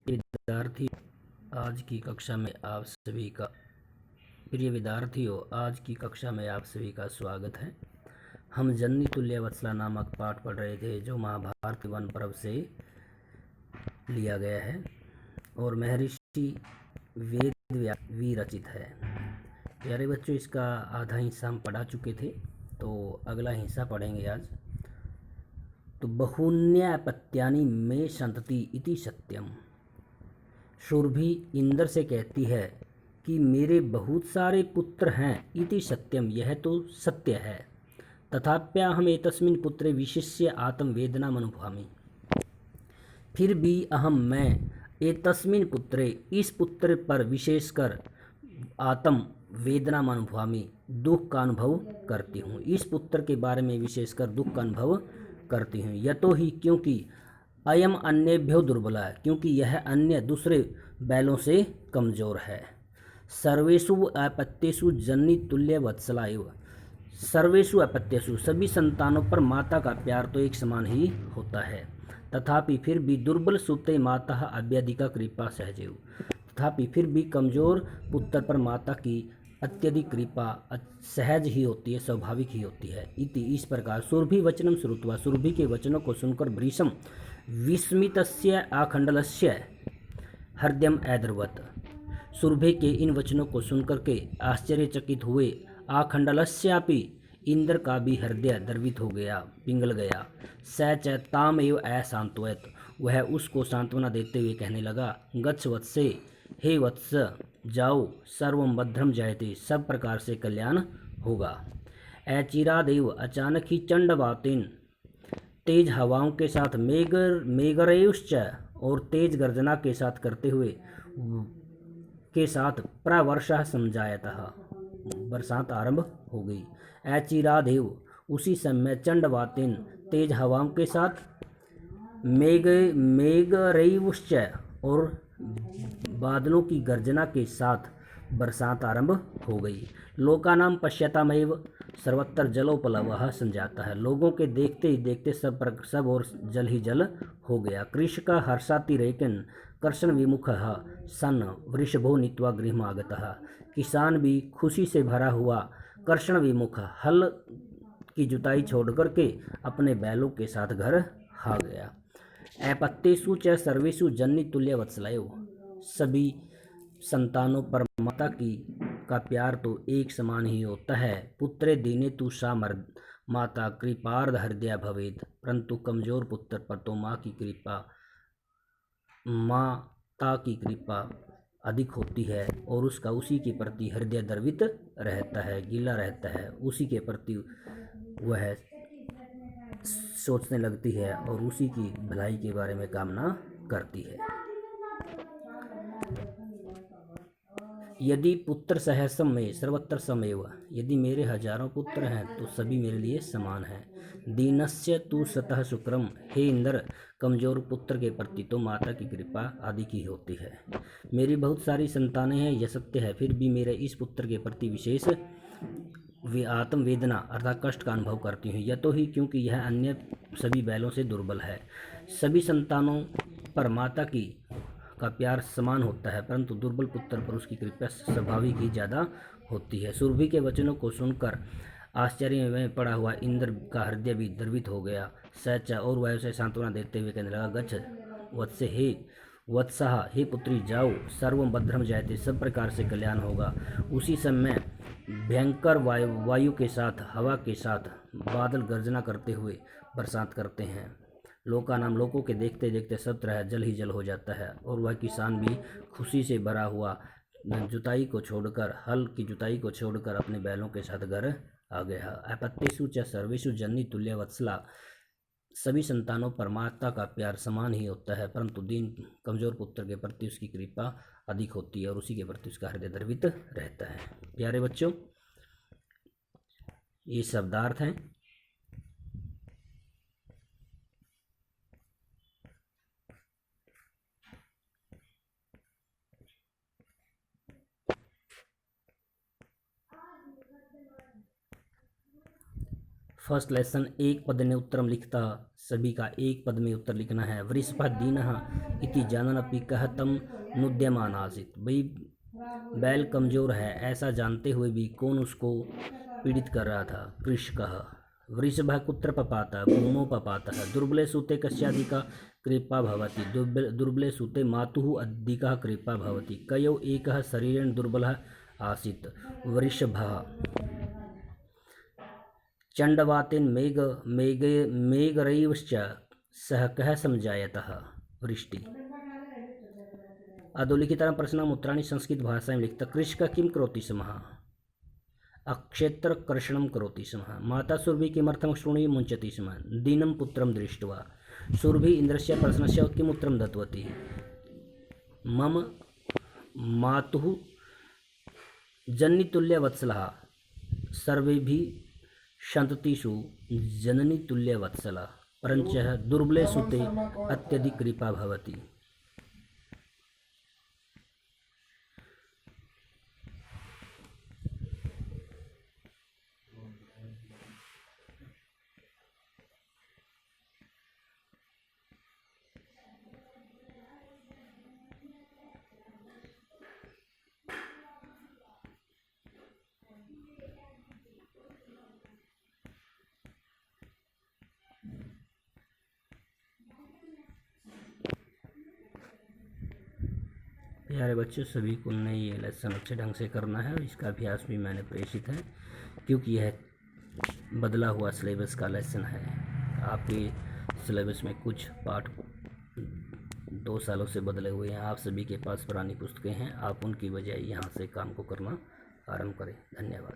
विद्यार्थी आज की कक्षा में आप सभी का प्रिय विद्यार्थियों, आज की कक्षा में आप सभी का स्वागत है। हम जननी तुल्य वत्सला नामक पाठ पढ़ रहे थे जो महाभारत वन पर्व से लिया गया है और महर्षि वेद विरचित है। प्यारे बच्चों, इसका आधा हिस्सा हम पढ़ा चुके थे, तो अगला हिस्सा पढ़ेंगे आज। तो बहुन्यापत्यानि में संतति इति सत्यम। सुरभि इंद्र से कहती है कि मेरे बहुत सारे पुत्र हैं, इति सत्यम, यह तो सत्य है। तथाप्यहम एतस्मिन् पुत्रे विशिष्य आत्मवेदनाम् अनुभवामि। फिर भी मैं एतस्मिन् पुत्रे, इस पुत्र पर विशेषकर आत्म वेदनाम् अनुभवामि, दुख का अनुभव करती हूँ। इस पुत्र के बारे में विशेषकर दुख का अनुभव करती हूँ। यतो ही, क्योंकि अयम अन्येभ्यो दुर्बला है, क्योंकि यह अन्य दूसरे बैलों से कमजोर है। सर्वेषु अपत्येषु जननी तुल्य वत्सला एव। सर्वेषु अपत्येषु, सभी संतानों पर माता का प्यार तो एक समान ही होता है। तथापि फिर भी दुर्बल सुते माता अव्याधिका कृपा सहजेव। तथापि फिर भी कमजोर पुत्र पर माता की अत्यधिक कृपा सहज ही होती है, स्वाभाविक ही होती है। इति, इस प्रकार सुरभि वचनम श्रुत्वा, सुरभि के वचनों को सुनकर भृशम विस्मितस्य आखंडलस्य हृदयम ऐदर्वत। सुरभि के इन वचनों को सुनकर के आश्चर्यचकित हुए आखंडलस्यापि इंद्र का भी हृदय द्रवित हो गया, पिघल गया। स च ताम एव अशांत्वयत, वह उसको सांत्वना देते हुए कहने लगा, गच्छ वत्से, हे वत्स जाओ, सर्वं भद्रम जयते, सब प्रकार से कल्याण होगा। अचिरादेव, अचानक ही चंडवातेन, तेज हवाओं के साथ, मेघरेयुश्च, और तेज गर्जना के साथ करते हुए के साथ प्रवर्षा समझायतः, बरसात आरंभ हो गई। अचिरादेव, उसी समय, चंडवातेन, तेज हवाओं के साथ, मेघरेयुश्च, और बादलों की गर्जना के साथ बरसात आरंभ हो गई। लोकानाम पश्यतामेव सर्वत्र जलोपलवः संजाता है, लोगों के देखते ही देखते सब और जल ही जल हो गया। कृषक हर्षातिरेकन कर्षण विमुख सन वृषभो नीत्वा गृहमागतः, किसान भी खुशी से भरा हुआ कर्षण विमुख हल की जुताई छोड़ करके अपने बैलों के साथ घर आ गया। अपत्येषु च सर्वेषु जननी तुल्य वत्सलायो, सभी संतानों पर माता का प्यार तो एक समान ही होता है। पुत्रे दीने तु सा माता कृपार्ध हृदय भवेद, परंतु कमजोर पुत्र पर तो माता की कृपा अधिक होती है और उसका उसी के प्रति हृदय द्रवित रहता है, गीला रहता है, उसी के प्रति वह सोचने लगती है और उसी की भलाई के बारे में कामना करती है। यदि पुत्र सहस्रम में सर्वत्र समेव, यदि मेरे हजारों पुत्र हैं तो सभी मेरे लिए समान हैं। दीनस्य तु सतः शुक्रम, हे इंद्र, कमजोर पुत्र के प्रति तो माता की कृपा आदि की होती है। मेरी बहुत सारी संतानें हैं, यह सत्य है, फिर भी मेरे इस पुत्र के प्रति विशेष आत्मवेदना अर्थात कष्ट का अनुभव करती हूँ। यह तो ही, क्योंकि यह अन्य सभी बैलों से दुर्बल है। सभी संतानों पर माता का प्यार समान होता है, परंतु दुर्बल पुत्र पर उसकी कृपा स्वाभाविक ही ज़्यादा होती है। सुरभि के वचनों को सुनकर आश्चर्य में पड़ा हुआ इंद्र का हृदय भी द्रवित हो गया। सच, और वह उसे सांत्वना देते हुए कहने लगा, गच्छ वत्से, हे वत्सः, हे पुत्री जाओ, सर्वं भद्रम जयते, सब प्रकार से कल्याण होगा। उसी समय भयंकर वायु के साथ, हवा के साथ बादल गर्जना करते हुए बरसात करते हैं। लोकानाम, लोगों के देखते देखते सब तरह जल ही जल हो जाता है और वह किसान भी खुशी से भरा हुआ जुताई को छोड़कर, हल की जुताई को छोड़कर अपने बैलों के साथ घर आ गया। अपत्येषु च सर्वेषु जननी तुल्य वत्सला, सभी संतानों पर माता का प्यार समान ही होता है, परंतु दीन कमजोर पुत्र के प्रति उसकी कृपा अधिक होती है और उसी के प्रति उसका हृदय द्रवित रहता है। प्यारे बच्चों, ये शब्दार्थ हैं। फर्स्ट लेसन एक पद ने उत्तरम लिखता, सभी का एक पद में उत्तर लिखना है। वृषभः दीनः इति जाननपि कः तं नुद्यमान आसीत्। भाई बैल कमजोर है ऐसा जानते हुए भी कौन उसको पीड़ित कर रहा था? कृषकः। वृषभः कुत्र पपातः? भूमौ पपातः। दुर्बले सूते कस्याधिका कृपा भवति? दुर्बले सूते मातुः अधिका कृपा भवति। कयौ एकः शरीरेण दुर्बलः आसीत्। वृषभः। चण्डवातेन मेघरैवश्च सः कः समजायतः? वृष्टि। अधोलिखितानां प्रश्नानाम् उत्तराणि संस्कृतभाषायां लिखतः। कृषकः किं करोति स्म? अक्षेत्रकर्षणं करोति स्म। माता सुरभिः किमर्थं शृणुं मुञ्चति स्म? दीनं पुत्रं दृष्ट्वा। सुरभिः इन्द्रस्य प्रश्नस्य किम् उत्तरं दत्तवती? मम मातुः जननीतुल्यवत्सलः सर्वेभिः सन्ततिषु जननीतुल्यवत्सलः परञ्च दुर्बले सुते अत्यधिक कृपा भवति। प्यारे बच्चों, सभी को नई ये लेसन अच्छे ढंग से करना है और इसका अभ्यास भी मैंने प्रेषित है क्योंकि यह बदला हुआ सिलेबस का लेसन है। आपके सिलेबस में कुछ पाठ 2 सालों से बदले हुए हैं। आप सभी के पास पुरानी पुस्तकें हैं, आप उनकी बजाय यहाँ से काम को करना आरंभ करें। धन्यवाद।